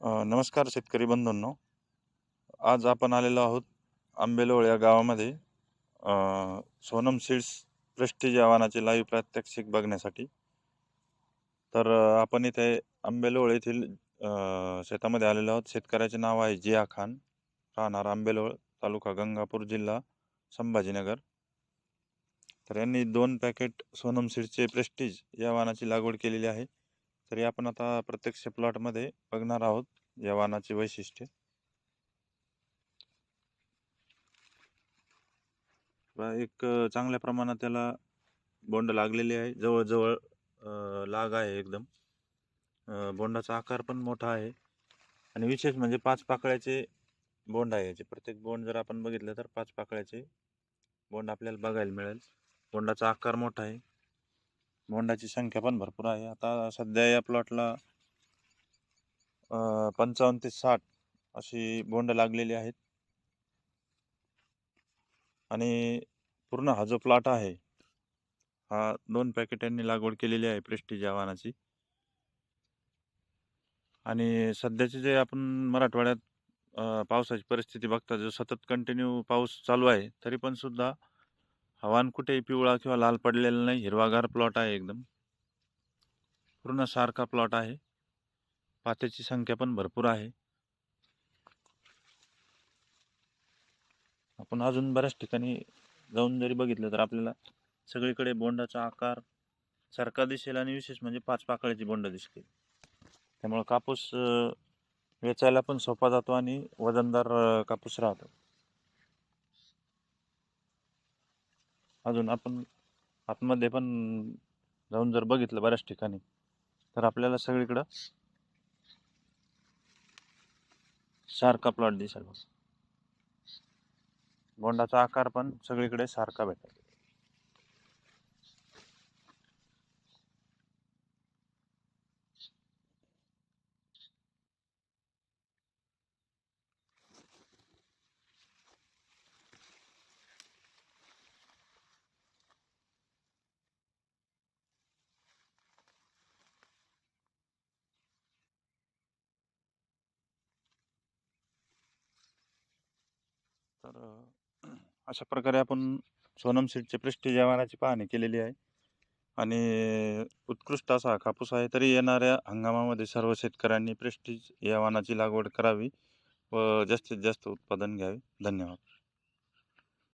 नमस्कार शेतकरी बंधूंनो. आज आपण आलेलो आहोत आंबेलोळ या गावामध्ये सोनम सीड्स प्रेस्टिज या वाहनाचे लाईव्ह प्रात्यक्षिक बघण्यासाठी. तर आपण इथे आंबेलोळ येथील शेतामध्ये आलेलो आहोत. शेतकऱ्याचे नाव आहे जिया खान, राहणार आंबेलोळ, तालुका गंगापूर, जिल्हा संभाजीनगर. तर यांनी 2 पॅकेट सोनम सीड्सचे प्रेस्टिज या वाहनाची लागवड केलेली आहे. तरी आपण आता प्रत्यक्ष प्लॉटमध्ये बघणार आहोत या वाहनाची वैशिष्ट्ये. एक चांगल्या प्रमाणात त्याला बोंड लागलेली आहे. जवळ-जवळ लाग आहे एकदम. बोंडाचा आकार पण मोठा आहे आणि विशेष म्हणजे 5 पाकळ्याचे बोंड आहे याचे. प्रत्येक बोंड जर आपण बघितलं तर 5 पाकळ्याचे बोंड आपल्याला बघायला मिळेल. बोंडाचा आकार मोठा आहे. बोंडाची संख्या पण भरपूर आहे. आता सध्या या प्लॉटला 55 ते 60 अशी बोंड लागलेली आहेत आणि पूर्ण हा जो प्लॉट आहे, हा 2 पॅकेटांनी लागवड केलेली आहे प्रेस्टिज या वाहनाची. आणि सध्याचे जे आपण मराठवाड्यात पावसाची परिस्थिती बघता, जो सतत कंटिन्यू पाऊस चालू आहे, तरी पण सुद्धा हवामान कुठेही पिवळा किंवा लाल पडलेला नाही. हिरवागार प्लॉट आहे एकदम. पूर्ण सारखा प्लॉट आहे. पात्याची संख्या पण भरपूर आहे. आपण अजून बऱ्याच ठिकाणी जाऊन जरी बघितलं तर आपल्याला सगळीकडे बोंडाचा आकार सारखा दिसेल आणि विशेष म्हणजे 5 पाकळ्याची बोंड दिसतील. त्यामुळे कापूस वेचायला पण सोपा जातो आणि वजनदार कापूस राहतो. अजून आपण आतमध्ये पण जाऊन जर बघितलं बऱ्याच ठिकाणी तर आपल्याला सगळीकडं सारखा प्लॉट दिसेल. बोंडाचा आकार पण सगळीकडे सारखा भेटेल. तर अशा प्रकारे आपण सोनम सीडचे प्रेस्टिज या वाहनाची पाहणी केलेली आहे आणि उत्कृष्ट असा कापूस आहे. तरी येणाऱ्या हंगामामध्ये सर्व शेतकऱ्यांनी प्रेस्टिज या वाहनाची लागवड करावी व जास्तीत जास्त उत्पादन घ्यावे. धन्यवाद.